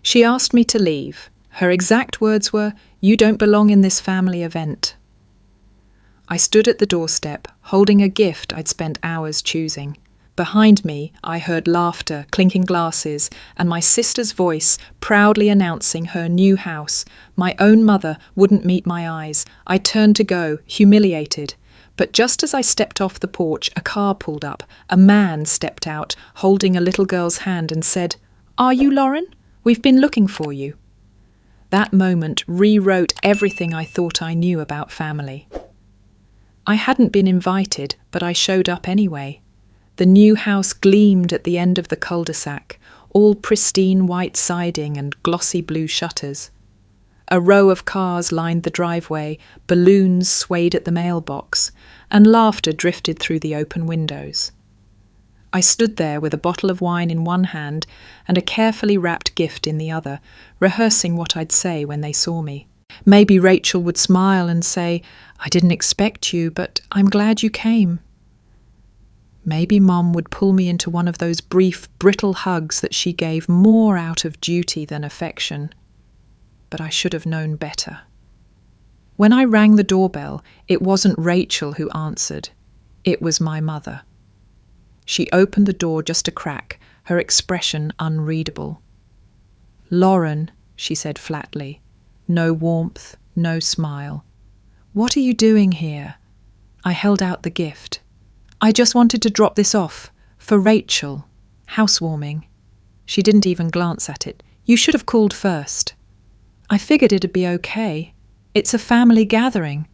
She asked me to leave. Her exact words were, "You don't belong in this family event." I stood at the doorstep, holding a gift I'd spent hours choosing. Behind me, I heard laughter, clinking glasses, and my sister's voice proudly announcing her new house. My own mother wouldn't meet my eyes. I turned to go, humiliated. But just as I stepped off the porch, a car pulled up. A man stepped out, holding a little girl's hand, and said, "Are you Lauren? We've been looking for you." That moment rewrote everything I thought I knew about family. I hadn't been invited, but I showed up anyway. The new house gleamed at the end of the cul-de-sac, all pristine white siding and glossy blue shutters. A row of cars lined the driveway, balloons swayed at the mailbox, and laughter drifted through the open windows. I stood there with a bottle of wine in one hand and a carefully wrapped gift in the other, rehearsing what I'd say when they saw me. Maybe Rachel would smile and say, "I didn't expect you, but I'm glad you came." Maybe Mom would pull me into one of those brief, brittle hugs that she gave more out of duty than affection. But I should have known better. When I rang the doorbell, it wasn't Rachel who answered. It was my mother. She opened the door just a crack, her expression unreadable. "Lauren," she said flatly. No warmth, no smile. "What are you doing here?" I held out the gift. "I just wanted to drop this off. For Rachel. Housewarming." She didn't even glance at it. "You should have called first." "I figured it'd be okay. It's a family gathering."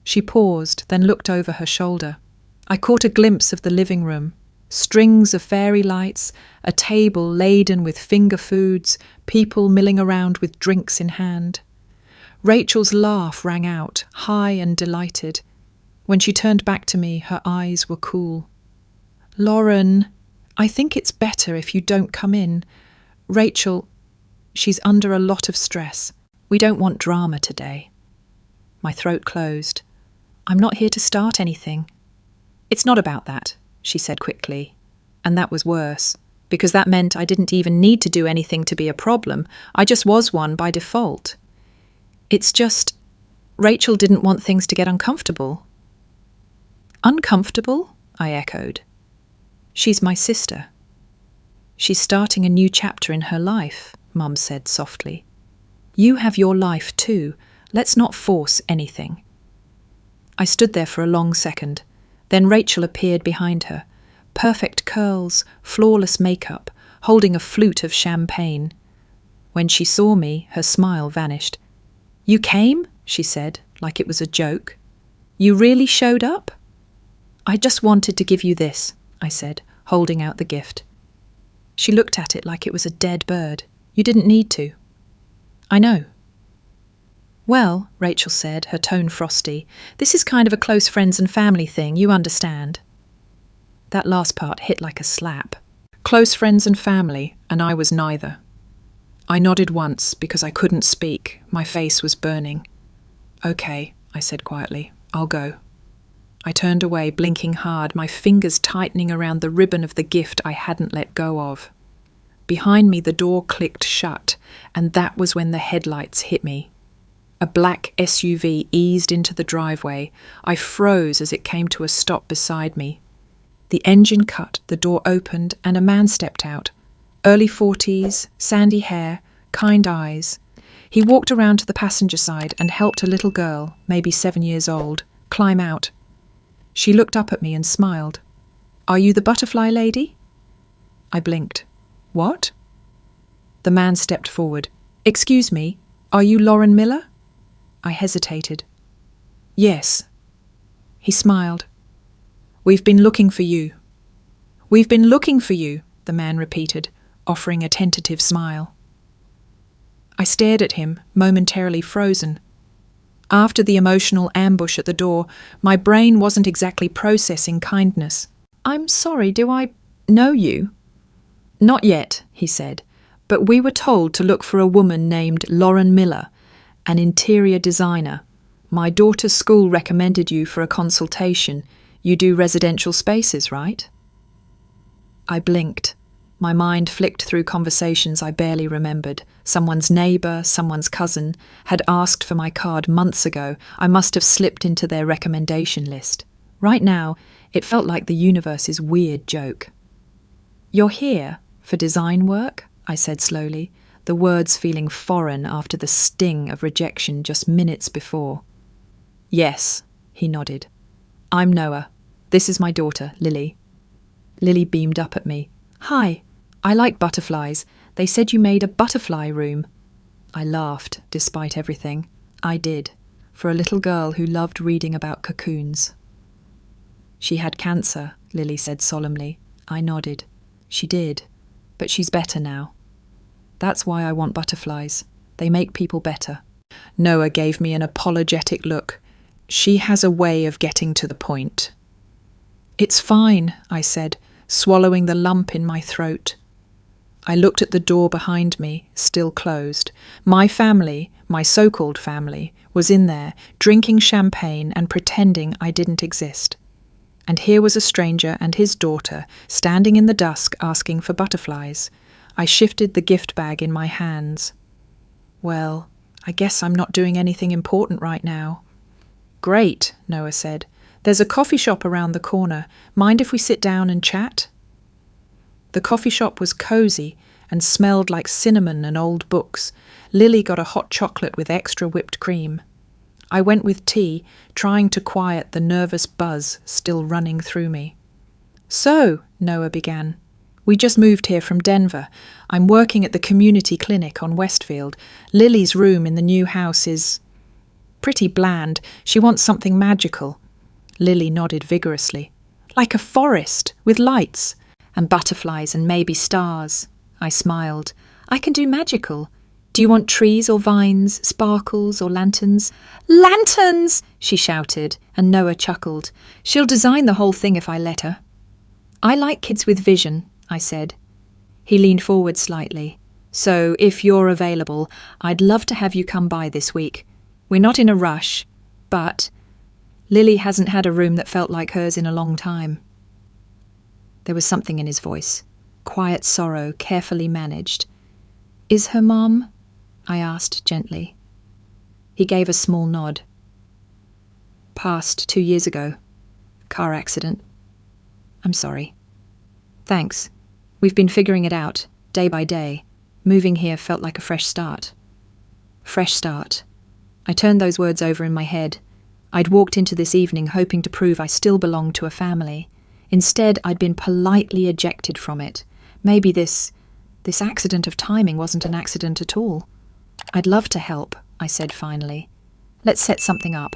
She paused, then looked over her shoulder. I caught a glimpse of the living room. Strings of fairy lights, a table laden with finger foods, people milling around with drinks in hand. Rachel's laugh rang out, high and delighted. When she turned back to me, her eyes were cool. "Lauren, I think it's better if you don't come in. Rachel, she's under a lot of stress. We don't want drama today." My throat closed. "I'm not here to start anything." "It's not about that," she said quickly. And that was worse, because that meant I didn't even need to do anything to be a problem. I just was one by default. "It's just, Rachel didn't want things to get uncomfortable." "Uncomfortable?" I echoed. "She's my sister." "She's starting a new chapter in her life," Mum said softly. "You have your life too. Let's not force anything." I stood there for a long second. Then Rachel appeared behind her. Perfect curls, flawless makeup, holding a flute of champagne. When she saw me, her smile vanished. "You came?" she said, like it was a joke. "You really showed up?" "I just wanted to give you this," I said, holding out the gift. She looked at it like it was a dead bird. "You didn't need to." "I know." "Well," Rachel said, her tone frosty, "this is kind of a close friends and family thing, you understand." That last part hit like a slap. Close friends and family, and I was neither. I nodded once because I couldn't speak. My face was burning. "Okay," I said quietly. "I'll go." I turned away, blinking hard, my fingers tightening around the ribbon of the gift I hadn't let go of. Behind me, the door clicked shut, and that was when the headlights hit me. A black SUV eased into the driveway. I froze as it came to a stop beside me. The engine cut, the door opened, and a man stepped out. Early 40s, sandy hair, kind eyes. He walked around to the passenger side and helped a little girl, maybe 7 years old, climb out. She looked up at me and smiled. "Are you the butterfly lady?" I blinked. "What?" The man stepped forward. "Excuse me, are you Lauren Miller?" I hesitated. "Yes." He smiled. "We've been looking for you." "We've been looking for you," the man repeated, offering a tentative smile. I stared at him, momentarily frozen. After the emotional ambush at the door, my brain wasn't exactly processing kindness. "I'm sorry, do I know you?" "Not yet," he said, "but we were told to look for a woman named Lauren Miller, an interior designer. My daughter's school recommended you for a consultation. You do residential spaces, right?" I blinked. My mind flicked through conversations I barely remembered. Someone's neighbour, someone's cousin, had asked for my card months ago. I must have slipped into their recommendation list. Right now, it felt like the universe's weird joke. "You're here for design work?" I said slowly, the words feeling foreign after the sting of rejection just minutes before. "Yes," he nodded. "I'm Noah. This is my daughter, Lily." Lily beamed up at me. "Hi, I like butterflies. They said you made a butterfly room." I laughed, despite everything. I did, for a little girl who loved reading about cocoons. "She had cancer," Lily said solemnly. I nodded. "She did, but she's better now. That's why I want butterflies. They make people better." Noah gave me an apologetic look. She has a way of getting to the point. "It's fine," I said, swallowing the lump in my throat. I looked at the door behind me, still closed. My family, my so-called family, was in there, drinking champagne and pretending I didn't exist. And here was a stranger and his daughter, standing in the dusk asking for butterflies. I shifted the gift bag in my hands. "Well, I guess I'm not doing anything important right now." "Great," Noah said. "There's a coffee shop around the corner. Mind if we sit down and chat?" The coffee shop was cosy and smelled like cinnamon and old books. Lily got a hot chocolate with extra whipped cream. I went with tea, trying to quiet the nervous buzz still running through me. "So," Noah began, "we just moved here from Denver. I'm working at the community clinic on Westfield. Lily's room in the new house is pretty bland. She wants something magical." Lily nodded vigorously. "Like a forest, with lights, and butterflies and maybe stars." I smiled. "I can do magical. Do you want trees or vines, sparkles or lanterns?" "Lanterns!" she shouted, and Noah chuckled. "She'll design the whole thing if I let her." "I like kids with vision," I said. He leaned forward slightly. "So, if you're available, I'd love to have you come by this week. We're not in a rush, but Lily hasn't had a room that felt like hers in a long time." There was something in his voice, quiet sorrow, carefully managed. "Is her mom?" I asked gently. He gave a small nod. "Passed 2 years ago. Car accident. I'm sorry." "Thanks. We've been figuring it out, day by day. Moving here felt like a fresh start." Fresh start. I turned those words over in my head. I'd walked into this evening hoping to prove I still belonged to a family. Instead, I'd been politely ejected from it. Maybe this accident of timing wasn't an accident at all. "I'd love to help," I said finally. "Let's set something up."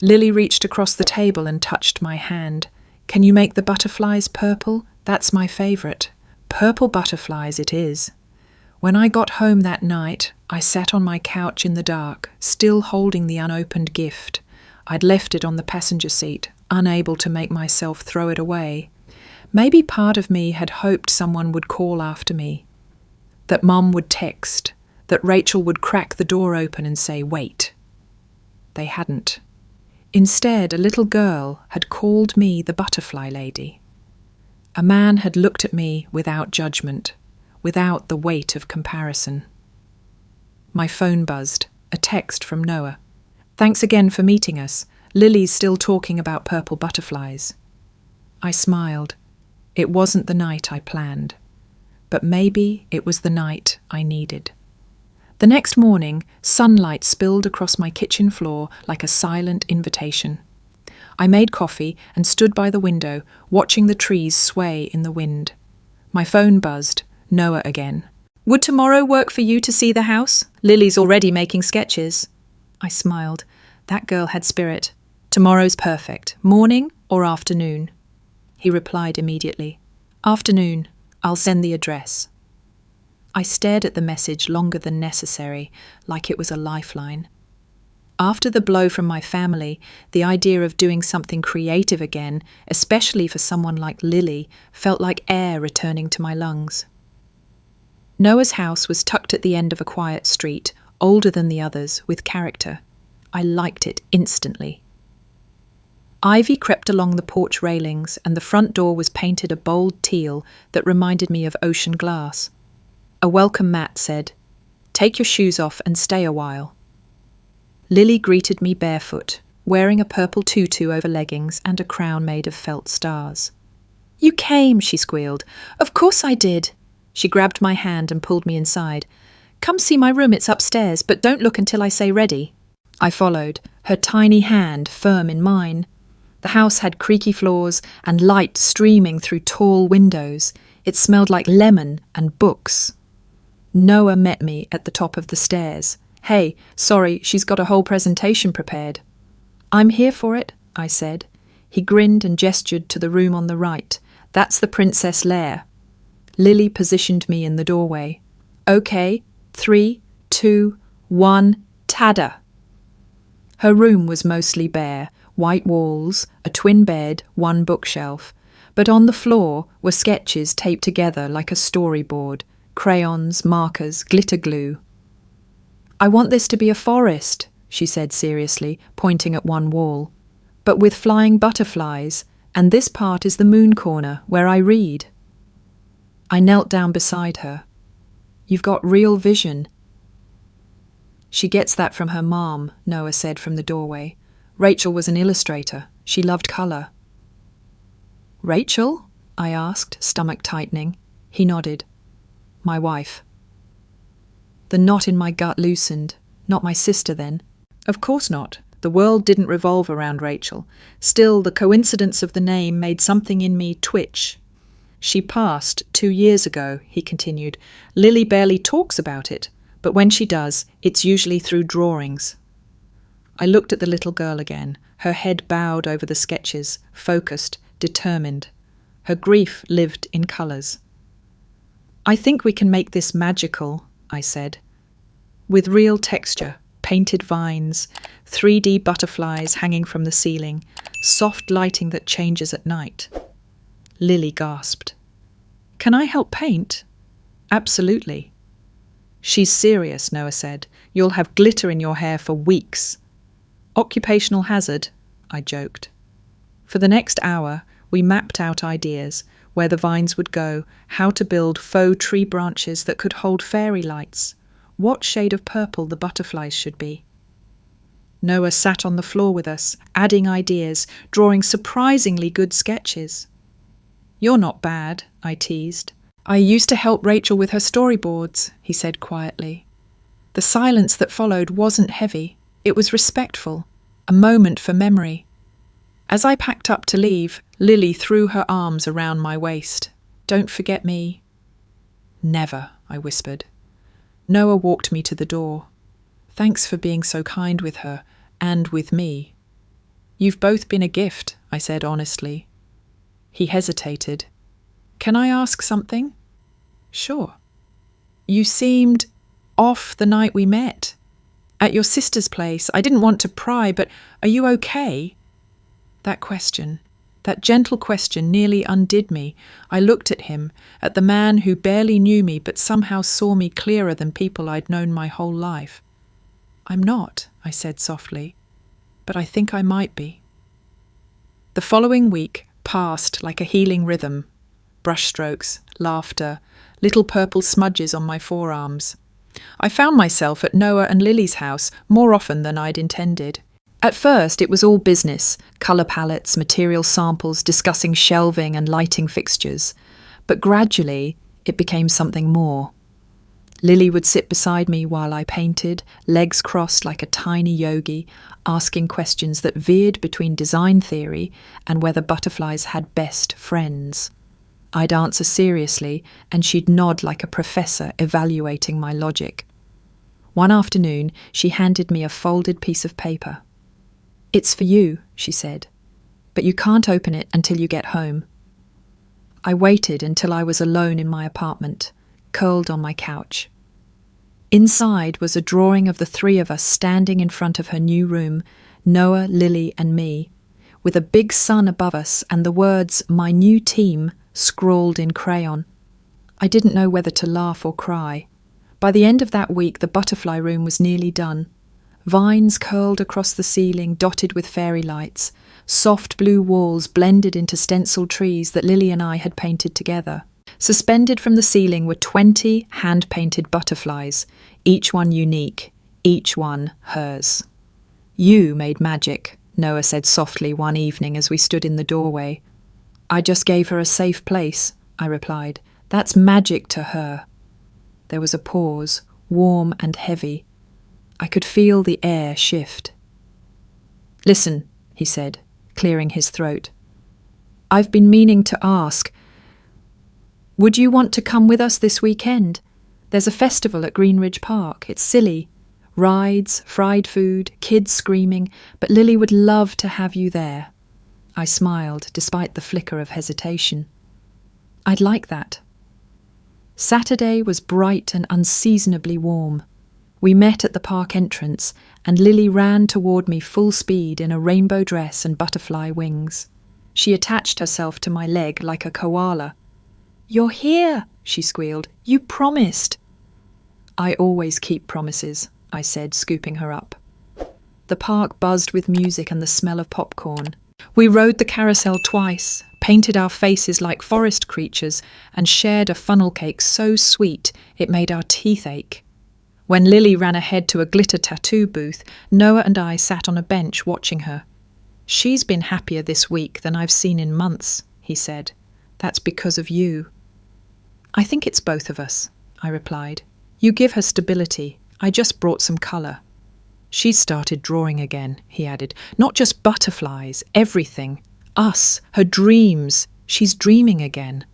Lily reached across the table and touched my hand. "Can you make the butterflies purple? That's my favourite. Purple butterflies it is." When I got home that night, I sat on my couch in the dark, still holding the unopened gift. I'd left it on the passenger seat, unable to make myself throw it away. Maybe part of me had hoped someone would call after me, that Mum would text, that Rachel would crack the door open and say, "Wait." They hadn't. Instead, a little girl had called me the butterfly lady. A man had looked at me without judgment, without the weight of comparison. My phone buzzed, a text from Noah. "Thanks again for meeting us. Lily's still talking about purple butterflies." I smiled. It wasn't the night I planned, but maybe it was the night I needed. The next morning, sunlight spilled across my kitchen floor like a silent invitation. I made coffee and stood by the window, watching the trees sway in the wind. My phone buzzed. Noah again. "Would tomorrow work for you to see the house? Lily's already making sketches." I smiled. That girl had spirit. "Tomorrow's perfect. Morning or afternoon?" He replied immediately. "Afternoon. I'll send the address." I stared at the message longer than necessary, like it was a lifeline. After the blow from my family, the idea of doing something creative again, especially for someone like Lily, felt like air returning to my lungs. Noah's house was tucked at the end of a quiet street, older than the others, with character. I liked it instantly. Ivy crept along the porch railings, and the front door was painted a bold teal that reminded me of ocean glass. A welcome mat said, "Take your shoes off and stay a while." Lily greeted me barefoot, wearing a purple tutu over leggings and a crown made of felt stars. "You came," she squealed. "Of course I did." She grabbed my hand and pulled me inside. "Come see my room, it's upstairs, but don't look until I say ready." I followed, her tiny hand firm in mine. The house had creaky floors and light streaming through tall windows. It smelled like lemon and books. Noah met me at the top of the stairs. "Hey, sorry, she's got a whole presentation prepared." "I'm here for it," I said. He grinned and gestured to the room on the right. "That's the princess lair." Lily positioned me in the doorway. "Okay, 3, 2, 1, tada!" Her room was mostly bare, white walls, a twin bed, one bookshelf, but on the floor were sketches taped together like a storyboard, crayons, markers, glitter glue. "I want this to be a forest," she said seriously, pointing at one wall, "but with flying butterflies, and this part is the moon corner where I read." I knelt down beside her. "You've got real vision." "She gets that from her mom," Noah said from the doorway. "Rachel was an illustrator. She loved colour." "Rachel?" I asked, stomach tightening. He nodded. "My wife." The knot in my gut loosened. Not my sister, then? Of course not. The world didn't revolve around Rachel. Still, the coincidence of the name made something in me twitch. "She passed 2 years ago," he continued. "Lily barely talks about it, but when she does, it's usually through drawings." I looked at the little girl again, her head bowed over the sketches, focused, determined. Her grief lived in colours. "I think we can make this magical," I said. "With real texture, painted vines, 3D butterflies hanging from the ceiling, soft lighting that changes at night." Lily gasped. "Can I help paint?" "Absolutely." "She's serious," Noah said. "You'll have glitter in your hair for weeks." "Occupational hazard," I joked. For the next hour, we mapped out ideas, where the vines would go, how to build faux tree branches that could hold fairy lights, what shade of purple the butterflies should be. Noah sat on the floor with us, adding ideas, drawing surprisingly good sketches. "You're not bad," I teased. "I used to help Rachel with her storyboards," he said quietly. The silence that followed wasn't heavy. It was respectful, a moment for memory. As I packed up to leave, Lily threw her arms around my waist. "Don't forget me." "Never," I whispered. Noah walked me to the door. "Thanks for being so kind with her, and with me." "You've both been a gift," I said honestly. He hesitated. "Can I ask something?" "Sure." "You seemed off the night we met. At your sister's place. I didn't want to pry, but are you okay?" That question, that gentle question, nearly undid me. I looked at him, at the man who barely knew me but somehow saw me clearer than people I'd known my whole life. "I'm not," I said softly, "but I think I might be." The following week passed like a healing rhythm. Brushstrokes, laughter, little purple smudges on my forearms. I found myself at Noah and Lily's house more often than I'd intended. At first, it was all business, colour palettes, material samples, discussing shelving and lighting fixtures. But gradually, it became something more. Lily would sit beside me while I painted, legs crossed like a tiny yogi, asking questions that veered between design theory and whether butterflies had best friends. I'd answer seriously, and she'd nod like a professor evaluating my logic. One afternoon, she handed me a folded piece of paper. "It's for you," she said, "but you can't open it until you get home." I waited until I was alone in my apartment, curled on my couch. Inside was a drawing of the 3 of us standing in front of her new room, Noah, Lily, and me, with a big sun above us and the words "My new team" scrawled in crayon. I didn't know whether to laugh or cry. By the end of that week, the butterfly room was nearly done. Vines curled across the ceiling, dotted with fairy lights. Soft blue walls blended into stenciled trees that Lily and I had painted together. Suspended from the ceiling were 20 hand-painted butterflies, each one unique, each one hers. "You made magic," Noah said softly one evening as we stood in the doorway. "I just gave her a safe place," I replied. "That's magic to her." There was a pause, warm and heavy. I could feel the air shift. "Listen," he said, clearing his throat. "I've been meaning to ask. Would you want to come with us this weekend? There's a festival at Greenridge Park. It's silly. Rides, fried food, kids screaming, but Lily would love to have you there." I smiled, despite the flicker of hesitation. "I'd like that." Saturday was bright and unseasonably warm. We met at the park entrance, and Lily ran toward me full speed in a rainbow dress and butterfly wings. She attached herself to my leg like a koala. "You're here," she squealed. "You promised." "I always keep promises," I said, scooping her up. The park buzzed with music and the smell of popcorn. We rode the carousel twice, painted our faces like forest creatures, and shared a funnel cake so sweet it made our teeth ache. When Lily ran ahead to a glitter tattoo booth, Noah and I sat on a bench watching her. "She's been happier this week than I've seen in months," he said. "That's because of you." "I think it's both of us," I replied. "You give her stability. I just brought some colour." "She's started drawing again," he added. "Not just butterflies, everything. Us, her dreams. She's dreaming again."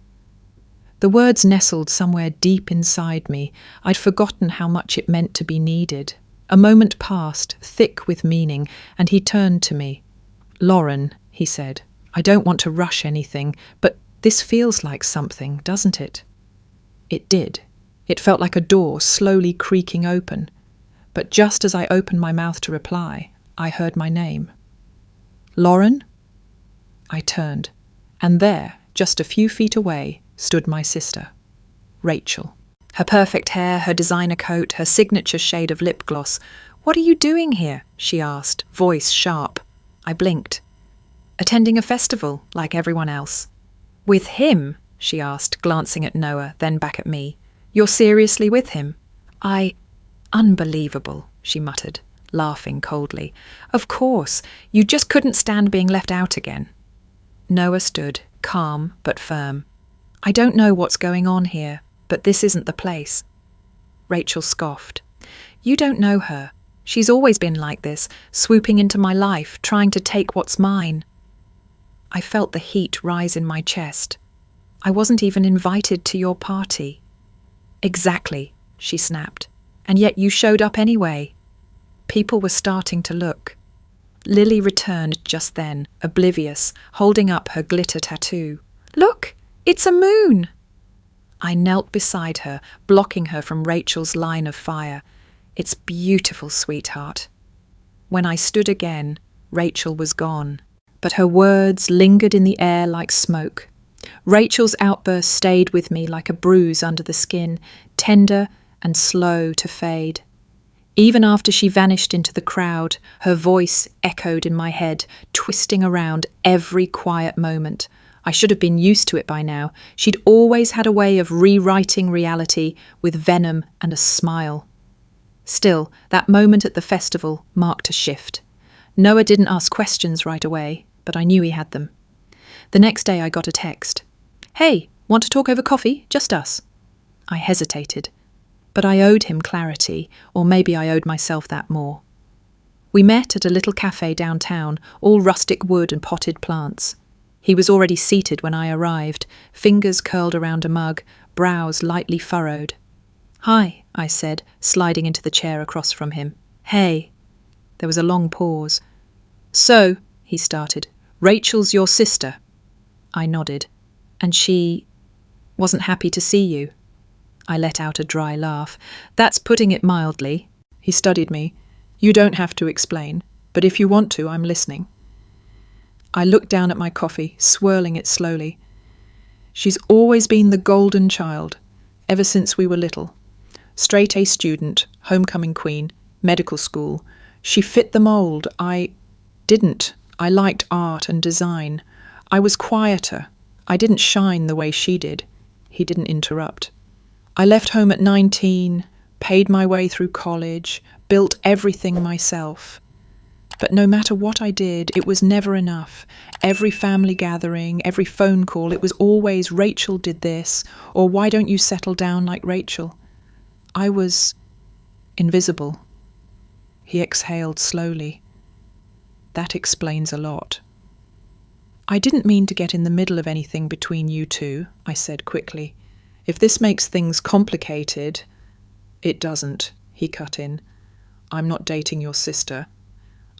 The words nestled somewhere deep inside me. I'd forgotten how much it meant to be needed. A moment passed, thick with meaning, and he turned to me. "Lauren," he said, "I don't want to rush anything, but this feels like something, doesn't it?" It did. It felt like a door slowly creaking open. But just as I opened my mouth to reply, I heard my name. "Lauren?" I turned, and there, just a few feet away, stood my sister, Rachel. Her perfect hair, her designer coat, her signature shade of lip gloss. "What are you doing here?" she asked, voice sharp. I blinked. "Attending a festival, like everyone else." "With him?" she asked, glancing at Noah, then back at me. "You're seriously with him?" "Unbelievable," she muttered, laughing coldly. "Of course, you just couldn't stand being left out again." Noah stood, calm but firm. "I don't know what's going on here, but this isn't the place." Rachel scoffed. "You don't know her. She's always been like this, swooping into my life, trying to take what's mine." I felt the heat rise in my chest. "I wasn't even invited to your party." "Exactly," she snapped. "And yet you showed up anyway." People were starting to look. Lily returned just then, oblivious, holding up her glitter tattoo. "Look, it's a moon!" I knelt beside her, blocking her from Rachel's line of fire. "It's beautiful, sweetheart." When I stood again, Rachel was gone, but her words lingered in the air like smoke. Rachel's outburst stayed with me like a bruise under the skin, tender and slow to fade. Even after she vanished into the crowd, her voice echoed in my head, twisting around every quiet moment. I should have been used to it by now. She'd always had a way of rewriting reality with venom and a smile. Still, that moment at the festival marked a shift. Noah didn't ask questions right away, but I knew he had them. The next day I got a text. "Hey, want to talk over coffee? Just us." I hesitated, but I owed him clarity, or maybe I owed myself that more. We met at a little cafe downtown, all rustic wood and potted plants. He was already seated when I arrived, fingers curled around a mug, brows lightly furrowed. "Hi," I said, sliding into the chair across from him. "Hey." There was a long pause. "So," he started, "Rachel's your sister?" I nodded. "And she wasn't happy to see you?" I let out a dry laugh. "That's putting it mildly." He studied me. "You don't have to explain, but if you want to, I'm listening." I looked down at my coffee, swirling it slowly. "She's always been the golden child, ever since we were little. Straight-A student, homecoming queen, medical school. She fit the mould. I didn't. I liked art and design. I was quieter. I didn't shine the way she did. He didn't interrupt. I left home at 19, paid my way through college, built everything myself. But no matter what I did, it was never enough. Every family gathering, every phone call, it was always Rachel did this, or why don't you settle down like Rachel? I was invisible. He exhaled slowly. That explains a lot. I didn't mean to get in the middle of anything between you two, I said quickly. If this makes things complicated... It doesn't, he cut in. I'm not dating your sister.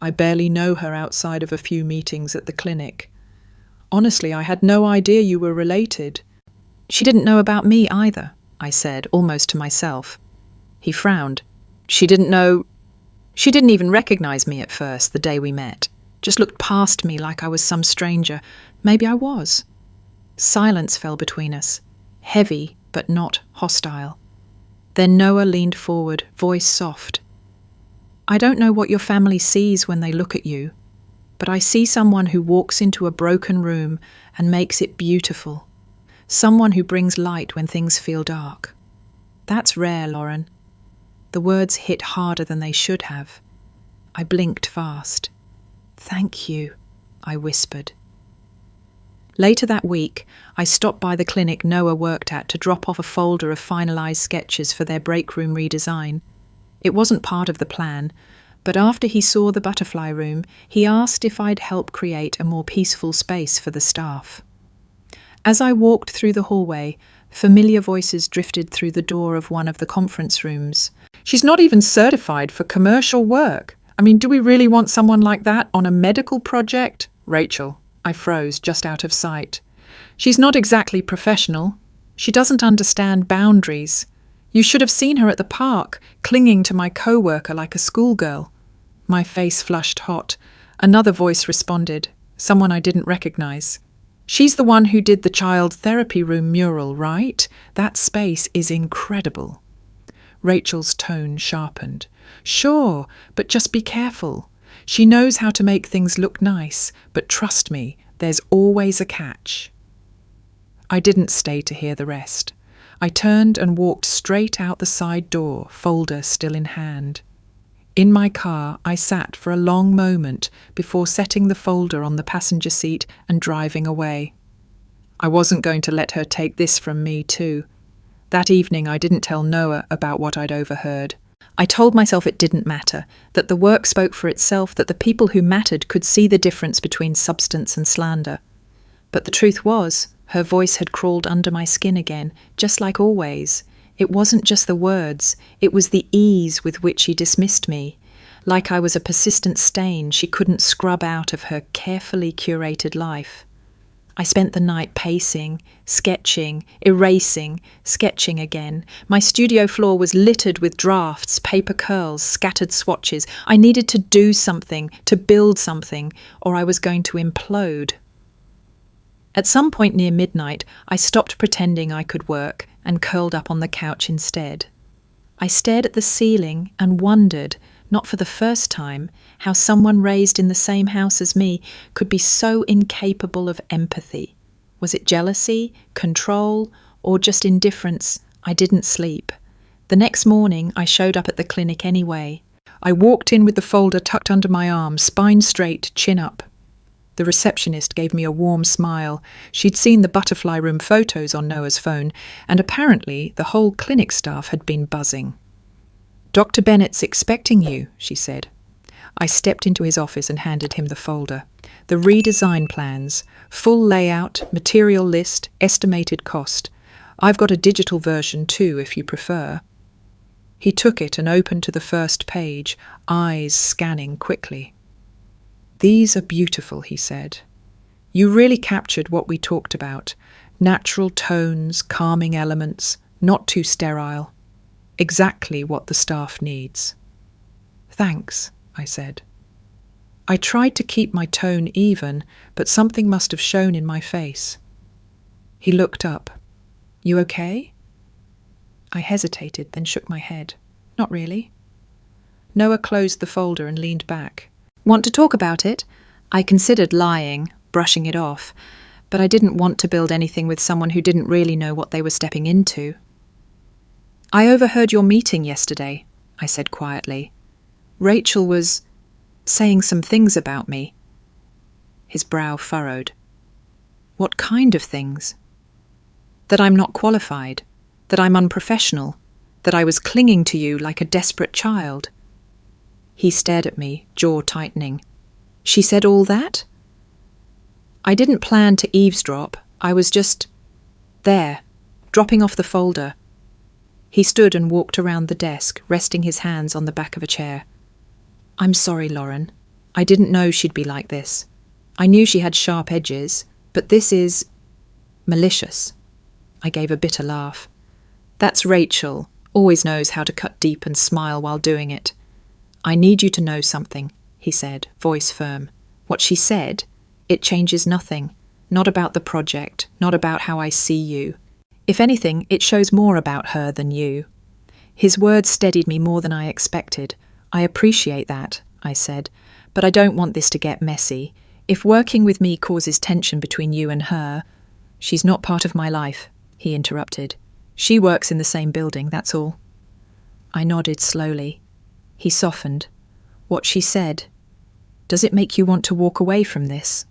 I barely know her outside of a few meetings at the clinic. Honestly, I had no idea you were related. She didn't know about me either, I said, almost to myself. He frowned. She didn't know... She didn't even recognize me at first, the day we met. Just looked past me like I was some stranger. Maybe I was. Silence fell between us, heavy but not hostile. Then Noah leaned forward, voice soft. I don't know what your family sees when they look at you, but I see someone who walks into a broken room and makes it beautiful. Someone who brings light when things feel dark. That's rare, Lauren. The words hit harder than they should have. I blinked fast. Thank you, I whispered. Later that week, I stopped by the clinic Noah worked at to drop off a folder of finalised sketches for their break room redesign. It wasn't part of the plan, but after he saw the butterfly room, he asked if I'd help create a more peaceful space for the staff. As I walked through the hallway, familiar voices drifted through the door of one of the conference rooms. She's not even certified for commercial work. I mean, do we really want someone like that on a medical project? Rachel. I froze, just out of sight. She's not exactly professional. She doesn't understand boundaries. You should have seen her at the park, clinging to my co-worker like a schoolgirl. My face flushed hot. Another voice responded, someone I didn't recognize. She's the one who did the child therapy room mural, right? That space is incredible. Rachel's tone sharpened. Sure, but just be careful. She knows how to make things look nice, but trust me, there's always a catch. I didn't stay to hear the rest. I turned and walked straight out the side door, folder still in hand. In my car, I sat for a long moment before setting the folder on the passenger seat and driving away. I wasn't going to let her take this from me too. That evening I didn't tell Noah about what I'd overheard. I told myself it didn't matter, that the work spoke for itself, that the people who mattered could see the difference between substance and slander. But the truth was, her voice had crawled under my skin again, just like always. It wasn't just the words, it was the ease with which she dismissed me, like I was a persistent stain she couldn't scrub out of her carefully curated life. I spent the night pacing, sketching, erasing, sketching again. My studio floor was littered with drafts, paper curls, scattered swatches. I needed to do something, to build something, or I was going to implode. At some point near midnight, I stopped pretending I could work and curled up on the couch instead. I stared at the ceiling and wondered, not for the first time, how someone raised in the same house as me could be so incapable of empathy. Was it jealousy, control, or just indifference? I didn't sleep. The next morning, I showed up at the clinic anyway. I walked in with the folder tucked under my arm, spine straight, chin up. The receptionist gave me a warm smile. She'd seen the butterfly room photos on Noah's phone, and apparently the whole clinic staff had been buzzing. Dr. Bennett's expecting you, she said. I stepped into his office and handed him the folder. The redesign plans, full layout, material list, estimated cost. I've got a digital version too, if you prefer. He took it and opened to the first page, eyes scanning quickly. These are beautiful, he said. You really captured what we talked about. Natural tones, calming elements, not too sterile. Exactly what the staff needs. Thanks, I said. I tried to keep my tone even, but something must have shown in my face. He looked up. You okay? I hesitated, then shook my head. Not really. Noah closed the folder and leaned back. Want to talk about it? I considered lying, brushing it off, but I didn't want to build anything with someone who didn't really know what they were stepping into. I overheard your meeting yesterday, I said quietly. Rachel was saying some things about me. His brow furrowed. What kind of things? That I'm not qualified, that I'm unprofessional, that I was clinging to you like a desperate child. He stared at me, jaw tightening. She said all that? I didn't plan to eavesdrop. I was just there, dropping off the folder. He stood and walked around the desk, resting his hands on the back of a chair. I'm sorry, Lauren. I didn't know she'd be like this. I knew she had sharp edges, but this is malicious. I gave a bitter laugh. That's Rachel. Always knows how to cut deep and smile while doing it. I need you to know something, he said, voice firm. What she said, it changes nothing. Not about the project, not about how I see you. If anything, it shows more about her than you. His words steadied me more than I expected. I appreciate that, I said, but I don't want this to get messy. If working with me causes tension between you and her, she's not part of my life, he interrupted. She works in the same building, that's all. I nodded slowly. He softened. What she said. Does it make you want to walk away from this?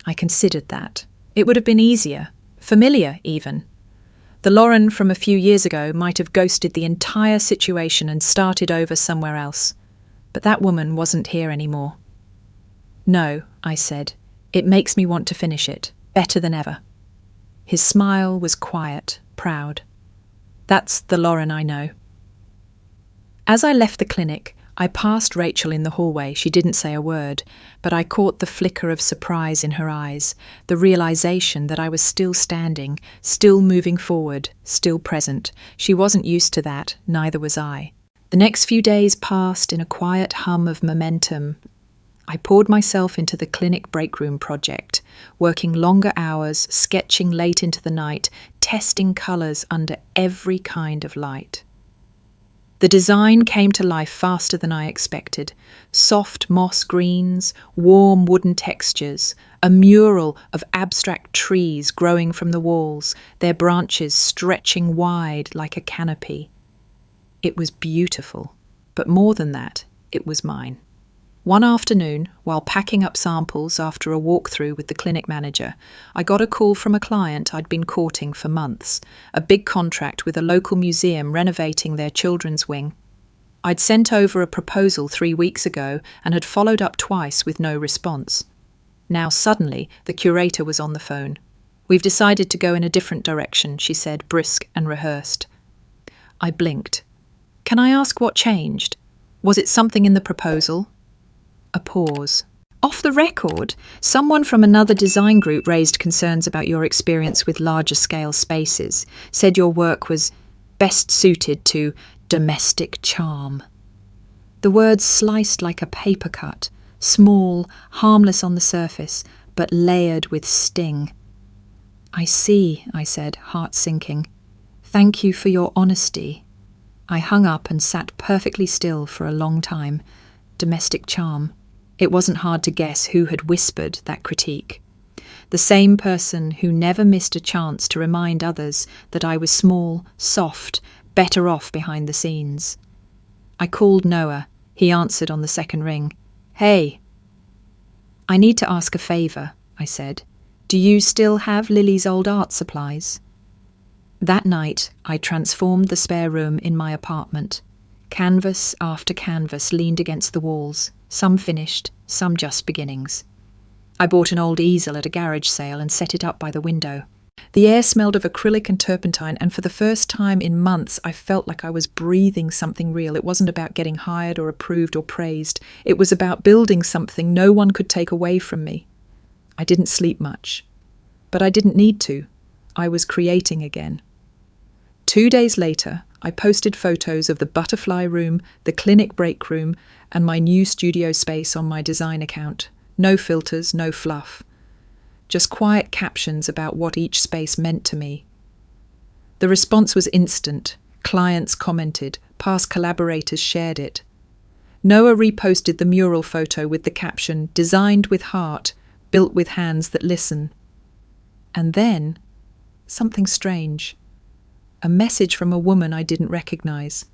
I considered that. It would have been easier, familiar even. The Lauren from a few years ago might have ghosted the entire situation and started over somewhere else. But that woman wasn't here anymore. No, I said. It makes me want to finish it, better than ever. His smile was quiet, proud. That's the Lauren I know. As I left the clinic, I passed Rachel in the hallway. She didn't say a word, but I caught the flicker of surprise in her eyes, the realization that I was still standing, still moving forward, still present. She wasn't used to that, neither was I. The next few days passed in a quiet hum of momentum. I poured myself into the clinic breakroom project, working longer hours, sketching late into the night, testing colours under every kind of light. The design came to life faster than I expected. Soft moss greens, warm wooden textures, a mural of abstract trees growing from the walls, their branches stretching wide like a canopy. It was beautiful, but more than that, it was mine. One afternoon, while packing up samples after a walkthrough with the clinic manager, I got a call from a client I'd been courting for months, a big contract with a local museum renovating their children's wing. I'd sent over a proposal 3 weeks ago and had followed up twice with no response. Now suddenly, the curator was on the phone. We've decided to go in a different direction, she said, brisk and rehearsed. I blinked. Can I ask what changed? Was it something in the proposal? A pause. Off the record, someone from another design group raised concerns about your experience with larger scale spaces, said your work was best suited to domestic charm. The words sliced like a paper cut, small, harmless on the surface, but layered with sting. I see, I said, heart sinking. Thank you for your honesty. I hung up and sat perfectly still for a long time. Domestic charm. It wasn't hard to guess who had whispered that critique. The same person who never missed a chance to remind others that I was small, soft, better off behind the scenes. I called Noah. He answered on the second ring. Hey. I need to ask a favour, I said. Do you still have Lily's old art supplies? That night, I transformed the spare room in my apartment. Canvas after canvas leaned against the walls, some finished, some just beginnings. I bought an old easel at a garage sale and set it up by the window. The air smelled of acrylic and turpentine, and for the first time in months I felt like I was breathing something real. It wasn't about getting hired or approved or praised. It was about building something no one could take away from me. I didn't sleep much, but I didn't need to. I was creating again. 2 days later, I posted photos of the butterfly room, the clinic break room, and my new studio space on my design account. No filters, no fluff. Just quiet captions about what each space meant to me. The response was instant. Clients commented, past collaborators shared it. Noah reposted the mural photo with the caption, "Designed with heart, built with hands that listen." And then, something strange. A message from a woman I didn't recognize.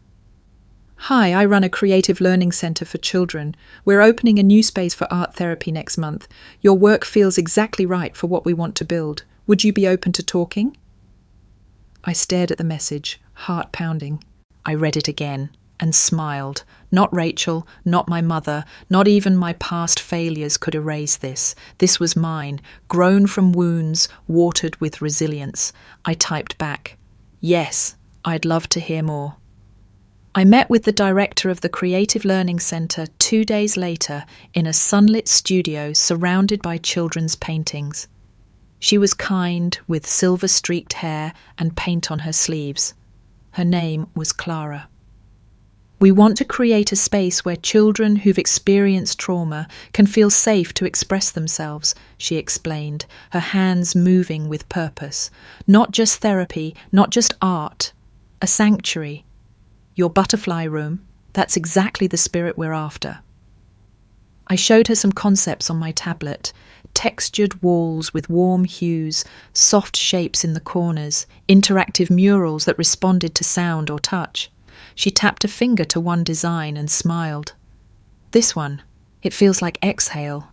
"Hi, I run a creative learning center for children. We're opening a new space for art therapy next month. Your work feels exactly right for what we want to build. Would you be open to talking?" I stared at the message, heart pounding. I read it again and smiled. Not Rachel, not my mother, not even my past failures could erase this. This was mine, grown from wounds, watered with resilience. I typed back, "Yes, I'd love to hear more." I met with the director of the Creative Learning Centre 2 days later in a sunlit studio surrounded by children's paintings. She was kind, with silver-streaked hair and paint on her sleeves. Her name was Clara. "We want to create a space where children who've experienced trauma can feel safe to express themselves," she explained, her hands moving with purpose. "Not just therapy, not just art. A sanctuary. Your butterfly room, that's exactly the spirit we're after." I showed her some concepts on my tablet. Textured walls with warm hues, soft shapes in the corners, interactive murals that responded to sound or touch. She tapped a finger to one design and smiled. "This one, it feels like exhale."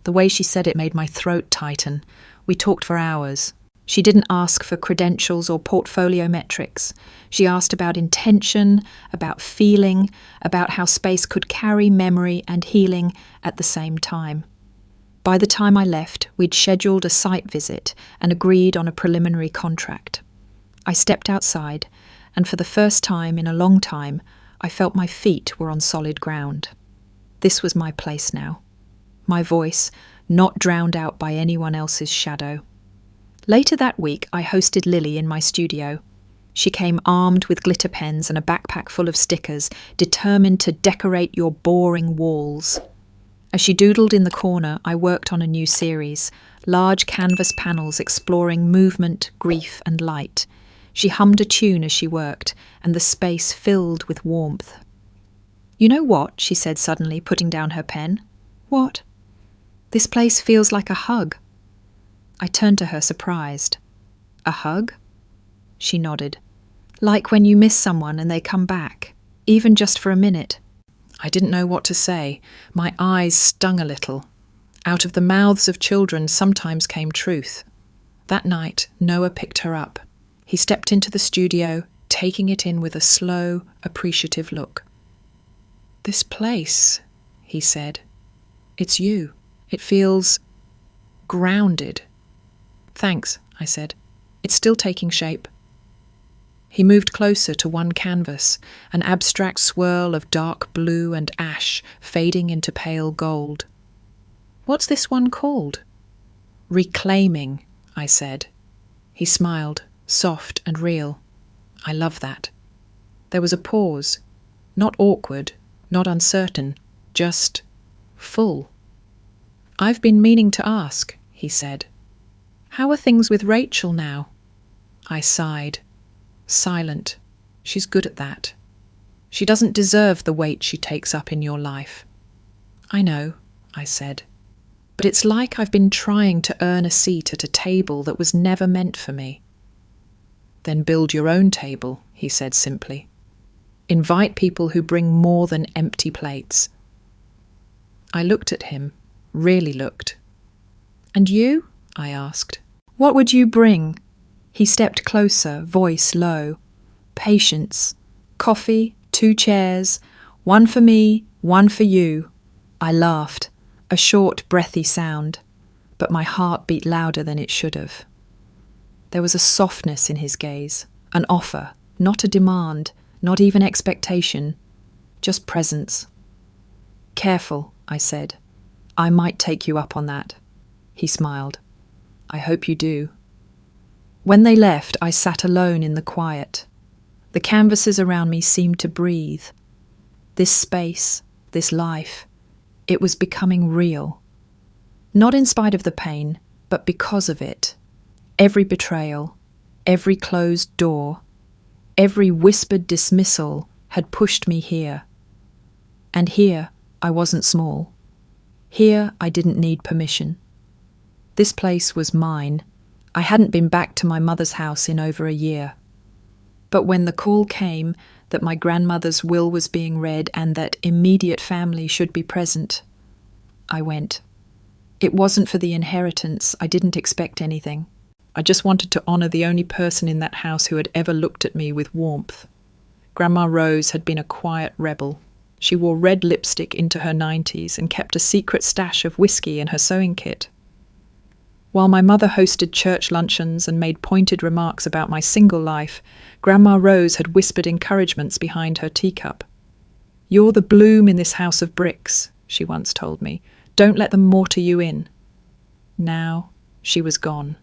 The way she said it made my throat tighten. We talked for hours. She didn't ask for credentials or portfolio metrics. She asked about intention, about feeling, about how space could carry memory and healing at the same time. By the time I left, we'd scheduled a site visit and agreed on a preliminary contract. I stepped outside, and for the first time in a long time, I felt my feet were on solid ground. This was my place now. My voice, not drowned out by anyone else's shadow. Later that week, I hosted Lily in my studio. She came armed with glitter pens and a backpack full of stickers, determined to decorate your boring walls. As she doodled in the corner, I worked on a new series, large canvas panels exploring movement, grief, and light. She hummed a tune as she worked, and the space filled with warmth. "You know what?" she said suddenly, putting down her pen. "What?" "This place feels like a hug." I turned to her, surprised. "A hug?" She nodded. "Like when you miss someone and they come back, even just for a minute." I didn't know what to say. My eyes stung a little. Out of the mouths of children sometimes came truth. That night, Noah picked her up. He stepped into the studio, taking it in with a slow, appreciative look. "This place," he said. "It's you. It feels grounded." "Thanks," I said. "It's still taking shape." He moved closer to one canvas, an abstract swirl of dark blue and ash fading into pale gold. "What's this one called?" "Reclaiming," I said. He smiled, soft and real. "I love that." There was a pause, not awkward, not uncertain, just full. "I've been meaning to ask," he said. "How are things with Rachel now?" I sighed. Silent. She's good at that. She doesn't deserve the weight she takes up in your life. "I know," I said. "But it's like I've been trying to earn a seat at a table that was never meant for me." "Then build your own table," he said simply. "Invite people who bring more than empty plates." I looked at him, really looked. "And you?" I asked. "What would you bring?" He stepped closer, voice low. "Patience. Coffee, 2 chairs, one for me, one for you." I laughed, a short, breathy sound, but my heart beat louder than it should have. There was a softness in his gaze, an offer, not a demand, not even expectation, just presence. "Careful," I said. "I might take you up on that." He smiled. "I hope you do." When they left, I sat alone in the quiet. The canvases around me seemed to breathe. This space, this life, it was becoming real. Not in spite of the pain, but because of it. Every betrayal, every closed door, Every whispered dismissal had pushed me here. And here I wasn't small. Here I didn't need permission. This place was mine. I hadn't been back to my mother's house in over a year. But when the call came that my grandmother's will was being read and that immediate family should be present, I went. It wasn't for the inheritance. I didn't expect anything. I just wanted to honour the only person in that house who had ever looked at me with warmth. Grandma Rose had been a quiet rebel. She wore red lipstick into her 90s and kept a secret stash of whiskey in her sewing kit. While my mother hosted church luncheons and made pointed remarks about my single life, Grandma Rose had whispered encouragements behind her teacup. "You're the bloom in this house of bricks," she once told me. "Don't let them mortar you in." Now she was gone.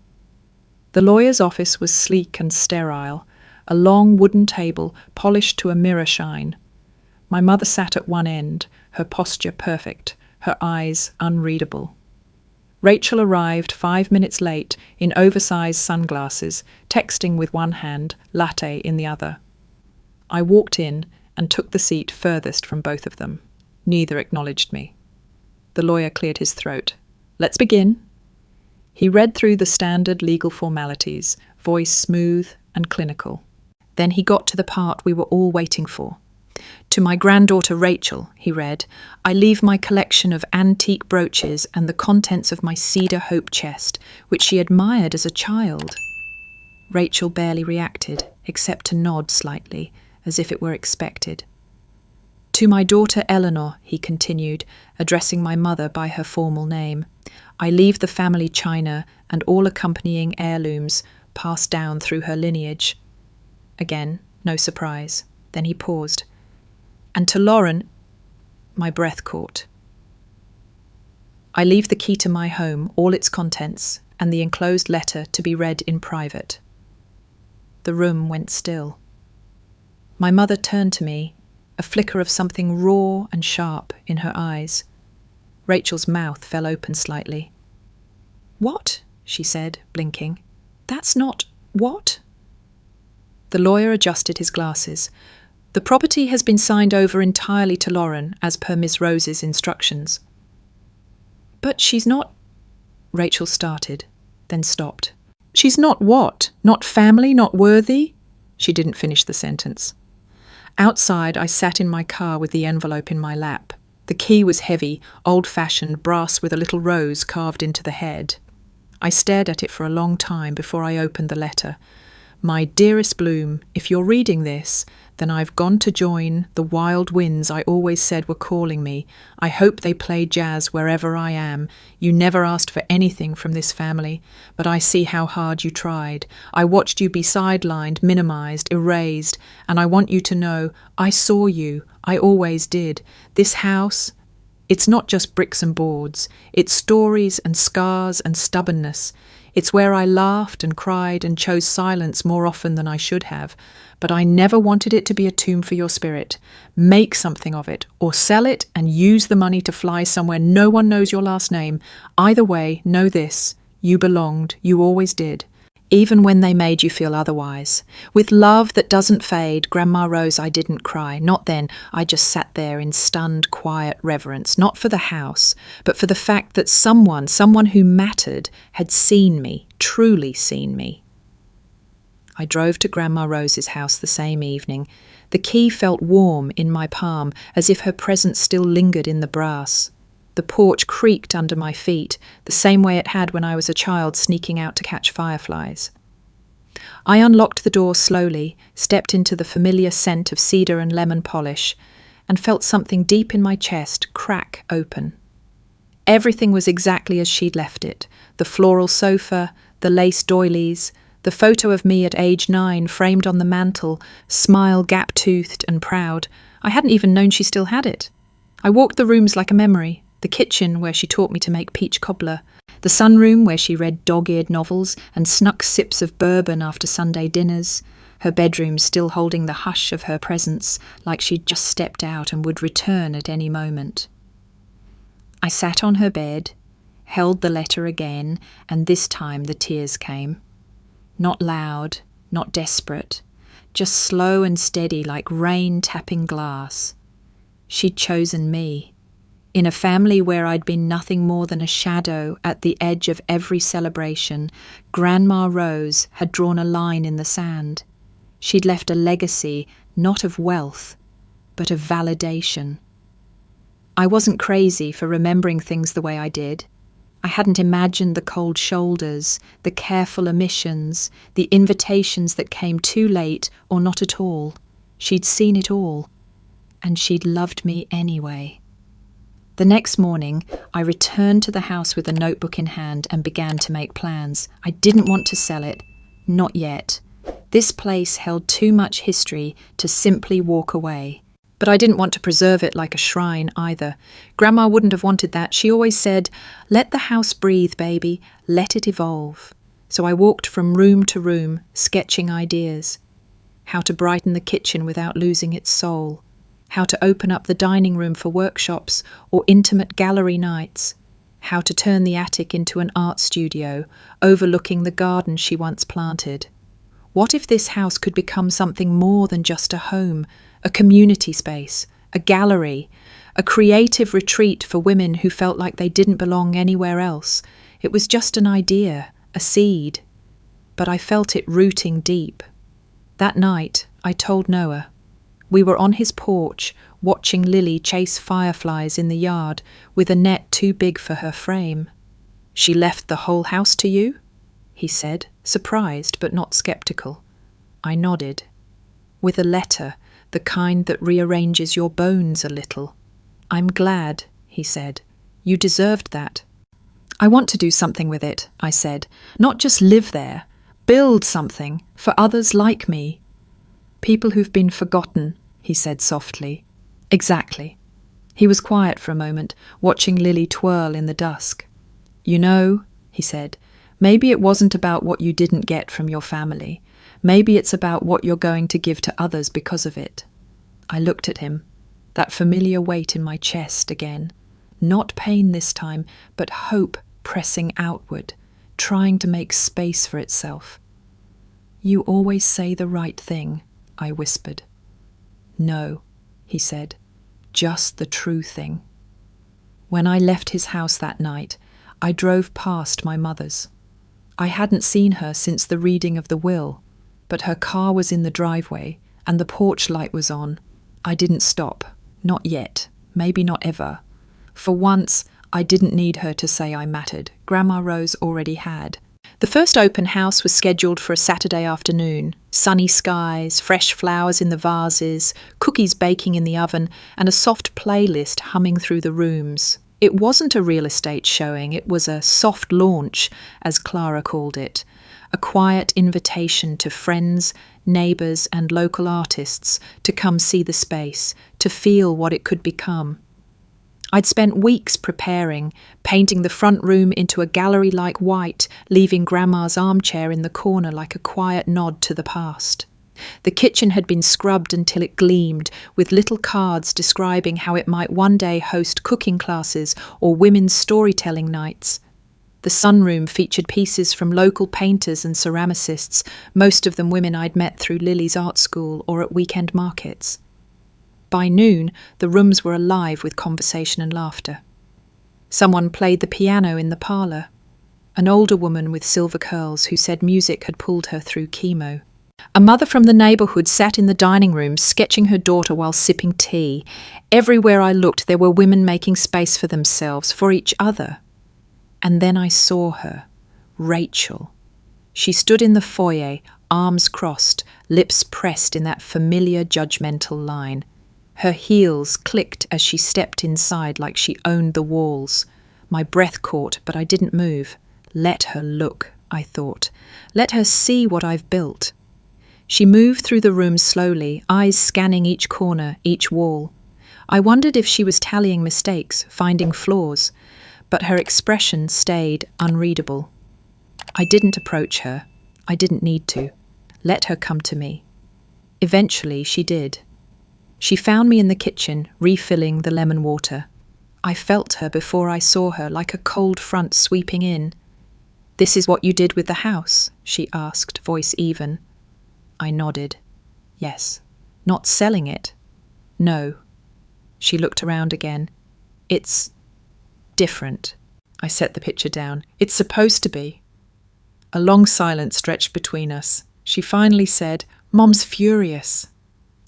The lawyer's office was sleek and sterile, a long wooden table polished to a mirror shine. My mother sat at one end, her posture perfect, her eyes unreadable. Rachel arrived 5 minutes late in oversized sunglasses, texting with one hand, latte in the other. I walked in and took the seat furthest from both of them. Neither acknowledged me. The lawyer cleared his throat. "Let's begin." He read through the standard legal formalities, voice smooth and clinical. Then he got to the part we were all waiting for. "To my granddaughter Rachel," he read, "I leave my collection of antique brooches and the contents of my cedar hope chest, which she admired as a child." Rachel barely reacted, except to nod slightly, as if it were expected. "To my daughter Eleanor," he continued, addressing my mother by her formal name, "I leave the family china and all accompanying heirlooms passed down through her lineage." Again, no surprise. Then he paused. "And to Lauren," my breath caught. "I leave the key to my home, all its contents, and the enclosed letter to be read in private." The room went still. My mother turned to me, a flicker of something raw and sharp in her eyes. Rachel's mouth fell open slightly. "What?" she said, blinking. "That's not what?" The lawyer adjusted his glasses. "The property has been signed over entirely to Lauren, as per Miss Rose's instructions." "But she's not—" Rachel started, then stopped. "She's not what? Not family, not worthy?" She didn't finish the sentence. Outside, I sat in my car with the envelope in my lap. The key was heavy, old-fashioned, brass with a little rose carved into the head. I stared at it for a long time before I opened the letter. "My dearest Bloom, if you're reading this, then I've gone to join the wild winds I always said were calling me. I hope they play jazz wherever I am. You never asked for anything from this family, but I see how hard you tried. I watched you be sidelined, minimized, erased, and I want you to know I saw you. I always did. This house, it's not just bricks and boards. It's stories and scars and stubbornness. It's where I laughed and cried and chose silence more often than I should have. But I never wanted it to be a tomb for your spirit. Make something of it, or sell it and use the money to fly somewhere no one knows your last name. Either way, know this. You belonged. You always did. Even when they made you feel otherwise. With love that doesn't fade, Grandma Rose, I didn't cry. Not then. I just sat there in stunned, quiet reverence, not for the house, but for the fact that someone who mattered, had seen me, truly seen me. I drove to Grandma Rose's house the same evening. The key felt warm in my palm, as if her presence still lingered in the brass. The porch creaked under my feet, the same way it had when I was a child sneaking out to catch fireflies. I unlocked the door slowly, stepped into the familiar scent of cedar and lemon polish, and felt something deep in my chest crack open. Everything was exactly as she'd left it. The floral sofa, the lace doilies, the photo of me at age 9 framed on the mantel, smile gap-toothed and proud. I hadn't even known she still had it. I walked the rooms like a memory. The kitchen where she taught me to make peach cobbler, the sunroom where she read dog-eared novels and snuck sips of bourbon after Sunday dinners, her bedroom still holding the hush of her presence, like she'd just stepped out and would return at any moment. I sat on her bed, held the letter again, and this time the tears came. Not loud, not desperate, just slow and steady like rain tapping glass. She'd chosen me. In a family where I'd been nothing more than a shadow at the edge of every celebration, Grandma Rose had drawn a line in the sand. She'd left a legacy not of wealth, but of validation. I wasn't crazy for remembering things the way I did. I hadn't imagined the cold shoulders, the careful omissions, the invitations that came too late or not at all. She'd seen it all, and she'd loved me anyway. The next morning, I returned to the house with a notebook in hand and began to make plans. I didn't want to sell it. Not yet. This place held too much history to simply walk away. But I didn't want to preserve it like a shrine either. Grandma wouldn't have wanted that. She always said, "Let the house breathe, baby. Let it evolve." So I walked from room to room, sketching ideas. How to brighten the kitchen without losing its soul. How to open up the dining room for workshops or intimate gallery nights. How to turn the attic into an art studio, overlooking the garden she once planted. What if this house could become something more than just a home, a community space, a gallery, a creative retreat for women who felt like they didn't belong anywhere else? It was just an idea, a seed. But I felt it rooting deep. That night, I told Noah. We were on his porch, watching Lily chase fireflies in the yard with a net too big for her frame. "She left the whole house to you?" he said, surprised but not skeptical. I nodded. "With a letter, the kind that rearranges your bones a little." "I'm glad," he said. "You deserved that." "I want to do something with it," I said. "Not just live there. Build something for others like me." "People who've been forgotten," he said softly. "Exactly." He was quiet for a moment, watching Lily twirl in the dusk. "You know," he said, "maybe it wasn't about what you didn't get from your family. Maybe it's about what you're going to give to others because of it." I looked at him, that familiar weight in my chest again. Not pain this time, but hope pressing outward, trying to make space for itself. "You always say the right thing," I whispered. "No," he said, "just the true thing." When I left his house that night, I drove past my mother's. I hadn't seen her since the reading of the will, but her car was in the driveway and the porch light was on. I didn't stop. Not yet. Maybe not ever. For once, I didn't need her to say I mattered. Grandma Rose already had. The first open house was scheduled for a Saturday afternoon. Sunny skies, fresh flowers in the vases, cookies baking in the oven, and a soft playlist humming through the rooms. It wasn't a real estate showing, it was a soft launch, as Clara called it. A quiet invitation to friends, neighbours and local artists to come see the space, to feel what it could become. I'd spent weeks preparing, painting the front room into a gallery-like white, leaving Grandma's armchair in the corner like a quiet nod to the past. The kitchen had been scrubbed until it gleamed, with little cards describing how it might one day host cooking classes or women's storytelling nights. The sunroom featured pieces from local painters and ceramicists, most of them women I'd met through Lily's art school or at weekend markets. By noon, the rooms were alive with conversation and laughter. Someone played the piano in the parlour. An older woman with silver curls who said music had pulled her through chemo. A mother from the neighbourhood sat in the dining room sketching her daughter while sipping tea. Everywhere I looked there were women making space for themselves, for each other. And then I saw her, Rachel. She stood in the foyer, arms crossed, lips pressed in that familiar judgmental line. Her heels clicked as she stepped inside like she owned the walls. My breath caught, but I didn't move. Let her look, I thought. Let her see what I've built. She moved through the room slowly, eyes scanning each corner, each wall. I wondered if she was tallying mistakes, finding flaws, but her expression stayed unreadable. I didn't approach her. I didn't need to. Let her come to me. Eventually, she did. She found me in the kitchen, refilling the lemon water. I felt her before I saw her, like a cold front sweeping in. "This is what you did with the house?" she asked, voice even. I nodded. Yes. Not selling it? No. She looked around again. It's different. I set the picture down. It's supposed to be. A long silence stretched between us. She finally said, "Mom's furious."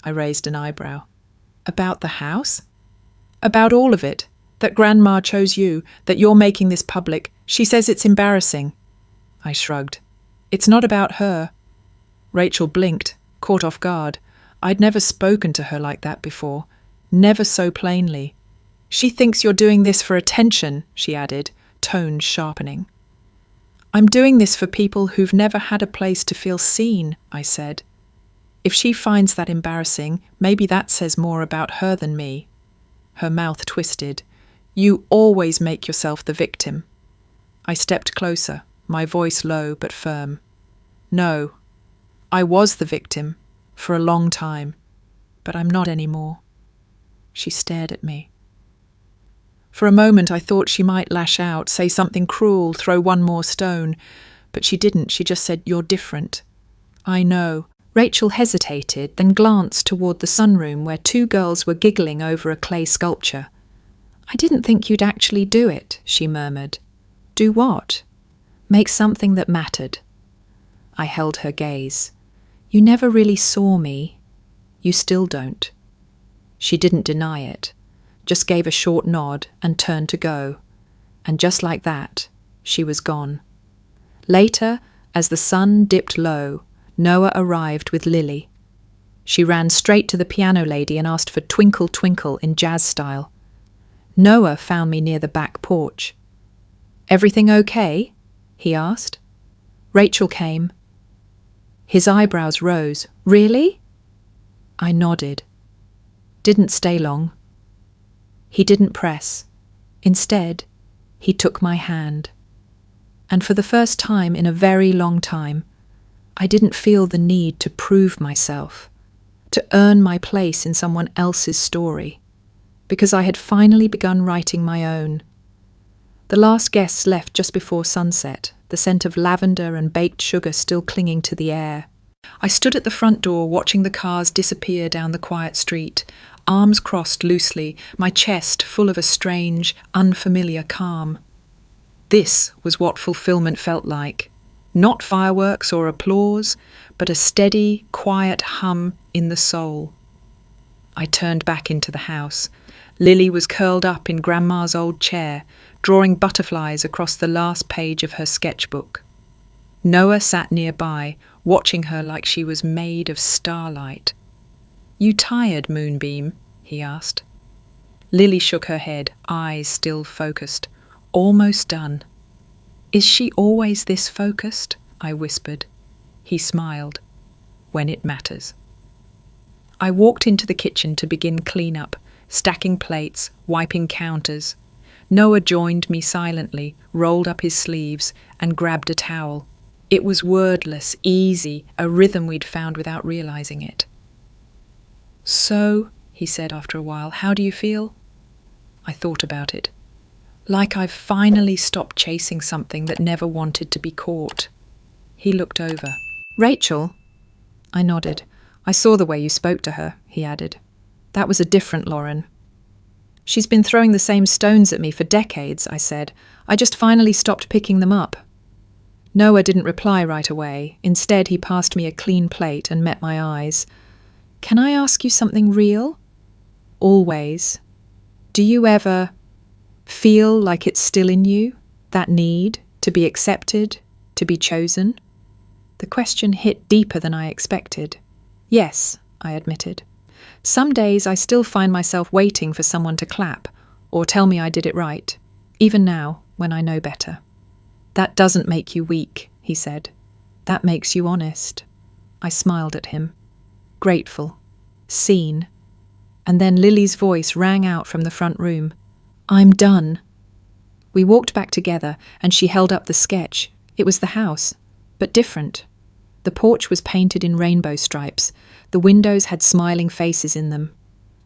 I raised an eyebrow. About the house? About all of it. That Grandma chose you, that you're making this public. She says it's embarrassing. I shrugged. It's not about her. Rachel blinked, caught off guard. I'd never spoken to her like that before. Never so plainly. She thinks you're doing this for attention, she added, tone sharpening. I'm doing this for people who've never had a place to feel seen, I said. If she finds that embarrassing, maybe that says more about her than me. Her mouth twisted. You always make yourself the victim. I stepped closer, my voice low but firm. No, I was the victim for a long time, but I'm not anymore. She stared at me. For a moment I thought she might lash out, say something cruel, throw one more stone, but she didn't. She just said, "You're different." I know. Rachel hesitated, then glanced toward the sunroom where two girls were giggling over a clay sculpture. "I didn't think you'd actually do it," she murmured. "Do what?" "Make something that mattered." I held her gaze. "You never really saw me. You still don't." She didn't deny it, just gave a short nod and turned to go. And just like that, she was gone. Later, as the sun dipped low, Noah arrived with Lily. She ran straight to the piano lady and asked for Twinkle Twinkle in jazz style. Noah found me near the back porch. "Everything okay?" he asked. Rachel came. His eyebrows rose. "Really?" I nodded. Didn't stay long. He didn't press. Instead, he took my hand. And for the first time in a very long time, I didn't feel the need to prove myself, to earn my place in someone else's story, because I had finally begun writing my own. The last guests left just before sunset, the scent of lavender and baked sugar still clinging to the air. I stood at the front door watching the cars disappear down the quiet street, arms crossed loosely, my chest full of a strange, unfamiliar calm. This was what fulfillment felt like. Not fireworks or applause, but a steady, quiet hum in the soul. I turned back into the house. Lily was curled up in Grandma's old chair, drawing butterflies across the last page of her sketchbook. Noah sat nearby, watching her like she was made of starlight. "You tired, Moonbeam?" he asked. Lily shook her head, eyes still focused. "Almost done." "Is she always this focused?" I whispered. He smiled. "When it matters." I walked into the kitchen to begin cleanup, stacking plates, wiping counters. Noah joined me silently, rolled up his sleeves, and grabbed a towel. It was wordless, easy, a rhythm we'd found without realizing it. "So," he said after a while, "how do you feel?" I thought about it. Like I've finally stopped chasing something that never wanted to be caught. He looked over. "Rachel?" I nodded. "I saw the way you spoke to her," he added. "That was a different Lauren." "She's been throwing the same stones at me for decades," I said. "I just finally stopped picking them up." Noah didn't reply right away. Instead, he passed me a clean plate and met my eyes. "Can I ask you something real?" "Always. Do you ever feel like it's still in you, that need to be accepted, to be chosen?" The question hit deeper than I expected. "Yes," I admitted. "Some days I still find myself waiting for someone to clap or tell me I did it right, even now when I know better." "That doesn't make you weak," he said. "That makes you honest." I smiled at him, grateful, seen. And then Lily's voice rang out from the front room. "I'm done." We walked back together and she held up the sketch. It was the house, but different. The porch was painted in rainbow stripes. The windows had smiling faces in them.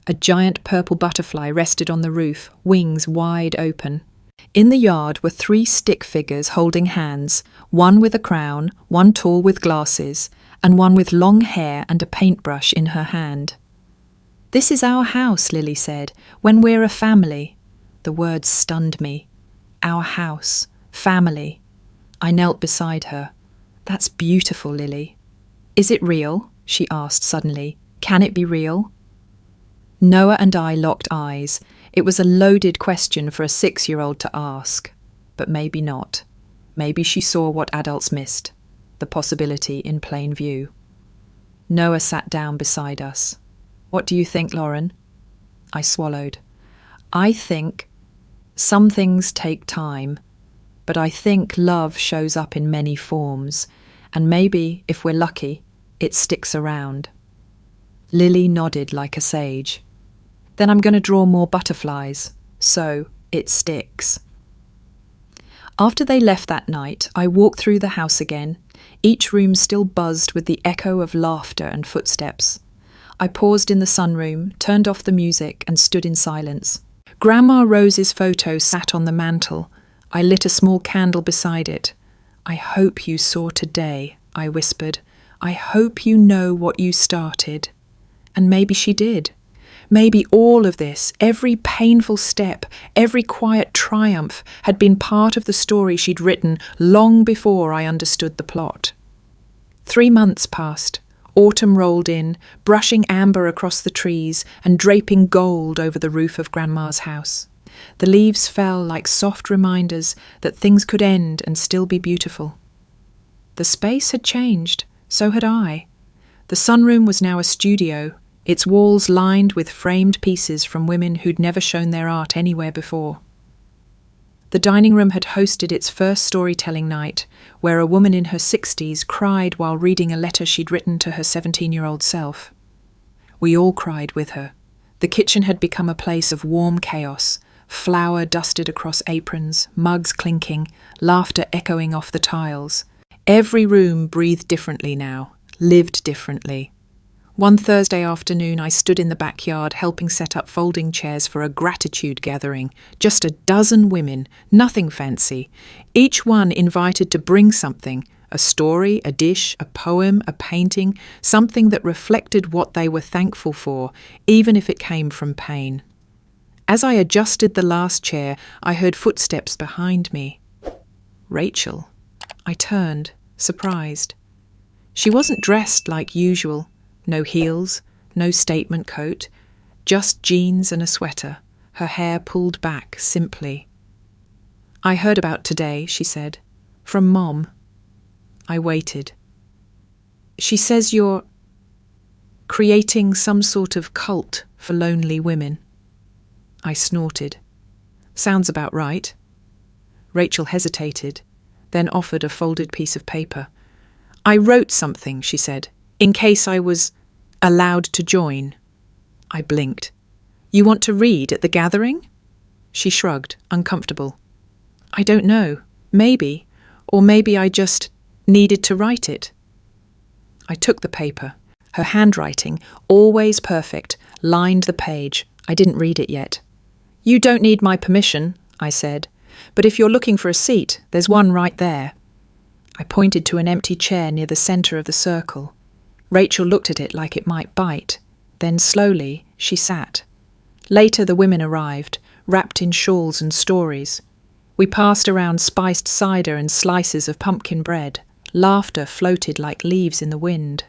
A giant purple butterfly rested on the roof, wings wide open. In the yard were 3 stick figures holding hands, one with a crown, one tall with glasses, and one with long hair and a paintbrush in her hand. "This is our house," Lily said, "when we're a family." The words stunned me. Our house. Family. I knelt beside her. "That's beautiful, Lily." "Is it real?" she asked suddenly. "Can it be real?" Noah and I locked eyes. It was a loaded question for a 6-year-old to ask. But maybe not. Maybe she saw what adults missed. The possibility in plain view. Noah sat down beside us. "What do you think, Lauren?" I swallowed. "I think some things take time, but I think love shows up in many forms, and maybe, if we're lucky, it sticks around." Lily nodded like a sage. "Then I'm going to draw more butterflies, so it sticks." After they left that night, I walked through the house again. Each room still buzzed with the echo of laughter and footsteps. I paused in the sunroom, turned off the music, and stood in silence. Grandma Rose's photo sat on the mantel. I lit a small candle beside it. "I hope you saw today," I whispered. "I hope you know what you started." And maybe she did. Maybe all of this, every painful step, every quiet triumph, had been part of the story she'd written long before I understood the plot. 3 months passed. Autumn rolled in, brushing amber across the trees and draping gold over the roof of Grandma's house. The leaves fell like soft reminders that things could end and still be beautiful. The space had changed, so had I. The sunroom was now a studio, its walls lined with framed pieces from women who'd never shown their art anywhere before. The dining room had hosted its first storytelling night, where a woman in her 60s cried while reading a letter she'd written to her 17-year-old self. We all cried with her. The kitchen had become a place of warm chaos, flour dusted across aprons, mugs clinking, laughter echoing off the tiles. Every room breathed differently now, lived differently. One Thursday afternoon, I stood in the backyard helping set up folding chairs for a gratitude gathering. Just a dozen women, nothing fancy. Each one invited to bring something, a story, a dish, a poem, a painting, something that reflected what they were thankful for, even if it came from pain. As I adjusted the last chair, I heard footsteps behind me. Rachel. I turned, surprised. She wasn't dressed like usual. No heels, no statement coat, just jeans and a sweater, her hair pulled back simply. "I heard about today," she said. "From Mom." I waited. "She says you're creating some sort of cult for lonely women." I snorted. "Sounds about right." Rachel hesitated, then offered a folded piece of paper. "I wrote something," she said, "in case I was allowed to join." I blinked. "You want to read at the gathering?" She shrugged, uncomfortable. "I don't know. Maybe. Or maybe I just needed to write it." I took the paper. Her handwriting, always perfect, lined the page. I didn't read it yet. "You don't need my permission," I said. "But if you're looking for a seat, there's one right there." I pointed to an empty chair near the centre of the circle. Rachel looked at it like it might bite. Then slowly, she sat. Later the women arrived, wrapped in shawls and stories. We passed around spiced cider and slices of pumpkin bread. Laughter floated like leaves in the wind.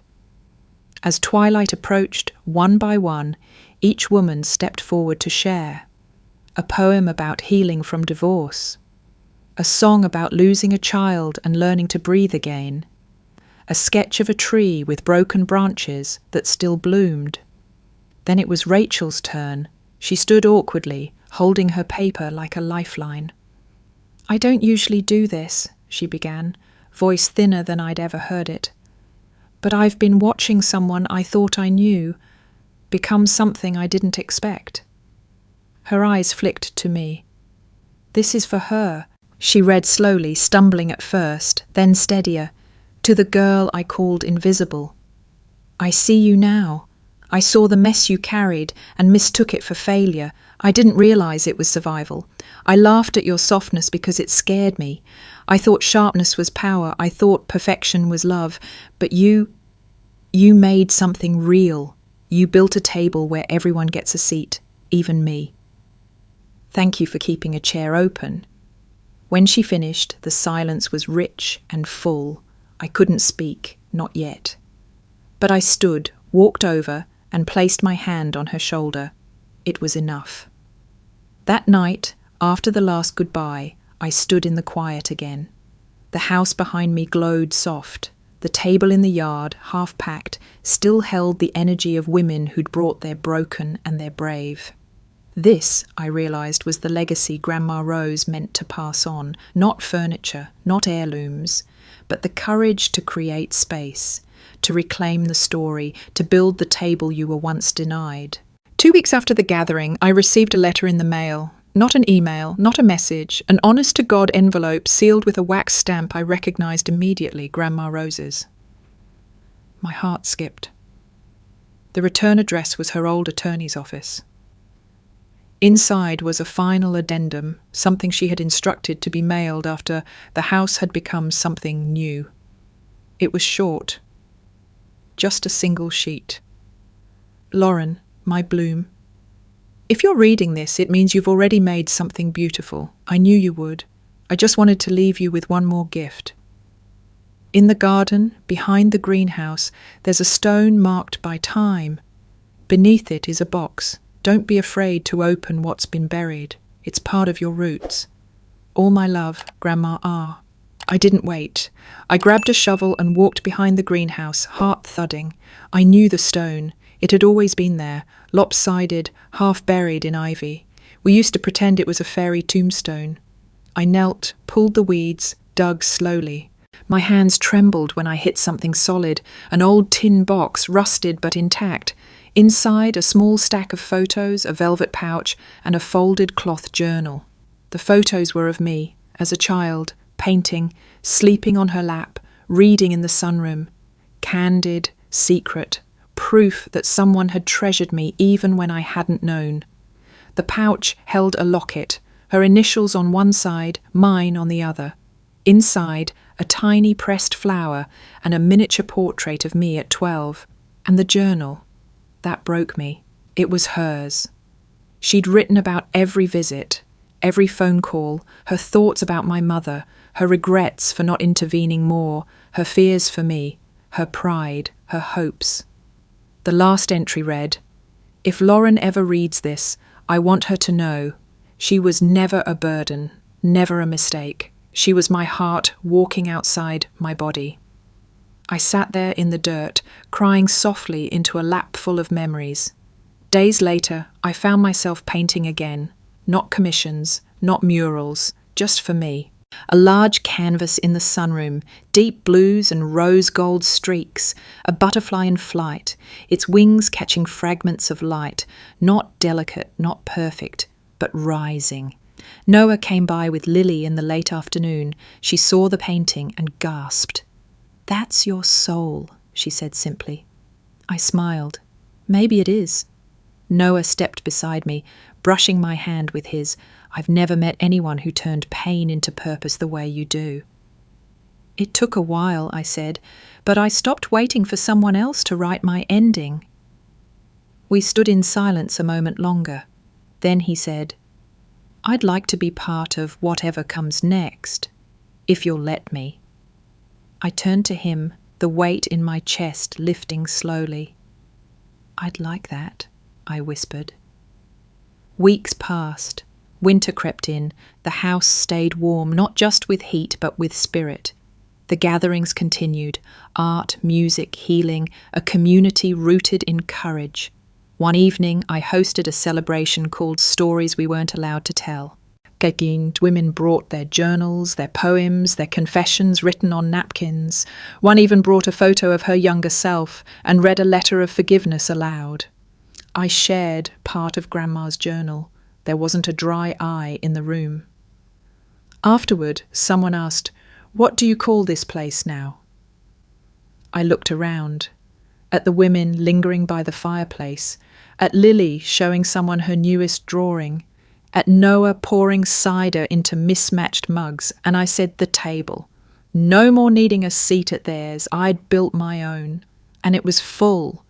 As twilight approached, one by one, each woman stepped forward to share. A poem about healing from divorce. A song about losing a child and learning to breathe again. A sketch of a tree with broken branches that still bloomed. Then it was Rachel's turn. She stood awkwardly, holding her paper like a lifeline. "I don't usually do this," she began, voice thinner than I'd ever heard it. "But I've been watching someone I thought I knew become something I didn't expect." Her eyes flicked to me. "This is for her," she read slowly, stumbling at first, then steadier. "To the girl I called invisible. I see you now. I saw the mess you carried and mistook it for failure. I didn't realize it was survival. I laughed at your softness because it scared me. I thought sharpness was power. I thought perfection was love. But you You made something real. You built a table where everyone gets a seat, even me. Thank you for keeping a chair open. When she finished, the silence was rich and full. I couldn't speak, not yet. But I stood, walked over, and placed my hand on her shoulder. It was enough. That night, after the last goodbye, I stood in the quiet again. The house behind me glowed soft. The table in the yard, half packed, still held the energy of women who'd brought their broken and their brave. This, I realised, was the legacy Grandma Rose meant to pass on, not furniture, not heirlooms, but the courage to create space, to reclaim the story, to build the table you were once denied. 2 weeks after the gathering, I received a letter in the mail. Not an email, not a message, an honest-to-God envelope sealed with a wax stamp I recognised immediately, Grandma Rose's. My heart skipped. The return address was her old attorney's office. Inside was a final addendum, something she had instructed to be mailed after the house had become something new. It was short. Just a single sheet. Lauren, my bloom. If you're reading this, it means you've already made something beautiful. I knew you would. I just wanted to leave you with one more gift. In the garden, behind the greenhouse, there's a stone marked by time. Beneath it is a box. Don't be afraid to open what's been buried. It's part of your roots. All my love, Grandma R. I didn't wait. I grabbed a shovel and walked behind the greenhouse, heart thudding. I knew the stone. It had always been there, lopsided, half buried in ivy. We used to pretend it was a fairy tombstone. I knelt, pulled the weeds, dug slowly. My hands trembled when I hit something solid, an old tin box, rusted but intact. Inside, a small stack of photos, a velvet pouch, and a folded cloth journal. The photos were of me, as a child, painting, sleeping on her lap, reading in the sunroom. Candid, secret, proof that someone had treasured me even when I hadn't known. The pouch held a locket, her initials on one side, mine on the other. Inside, a tiny pressed flower and a miniature portrait of me at 12. And the journal. That broke me. It was hers. She'd written about every visit, every phone call, her thoughts about my mother, her regrets for not intervening more, her fears for me, her pride, her hopes. The last entry read, "If Lauren ever reads this, I want her to know she was never a burden, never a mistake. She was my heart walking outside my body." I sat there in the dirt, crying softly into a lap full of memories. Days later, I found myself painting again. Not commissions, not murals, just for me. A large canvas in the sunroom, deep blues and rose gold streaks, a butterfly in flight, its wings catching fragments of light, not delicate, not perfect, but rising. Noah came by with Lily in the late afternoon. She saw the painting and gasped. "That's your soul," she said simply. I smiled. Maybe it is. Noah stepped beside me, brushing my hand with his. I've never met anyone who turned pain into purpose the way you do. It took a while, I said, but I stopped waiting for someone else to write my ending. We stood in silence a moment longer. Then he said, "I'd like to be part of whatever comes next, if you'll let me." I turned to him, the weight in my chest lifting slowly. "I'd like that," I whispered. Weeks passed. Winter crept in. The house stayed warm, not just with heat, but with spirit. The gatherings continued. Art, music, healing, a community rooted in courage. One evening, I hosted a celebration called Stories We Weren't Allowed to Tell. Women brought their journals, their poems, their confessions written on napkins. One even brought a photo of her younger self and read a letter of forgiveness aloud. I shared part of Grandma's journal. There wasn't a dry eye in the room. Afterward, someone asked, "What do you call this place now?" I looked around, at the women lingering by the fireplace, at Lily showing someone her newest drawing, at Noah pouring cider into mismatched mugs, and I said, "The table. No more needing a seat at theirs. I'd built my own." and it was full,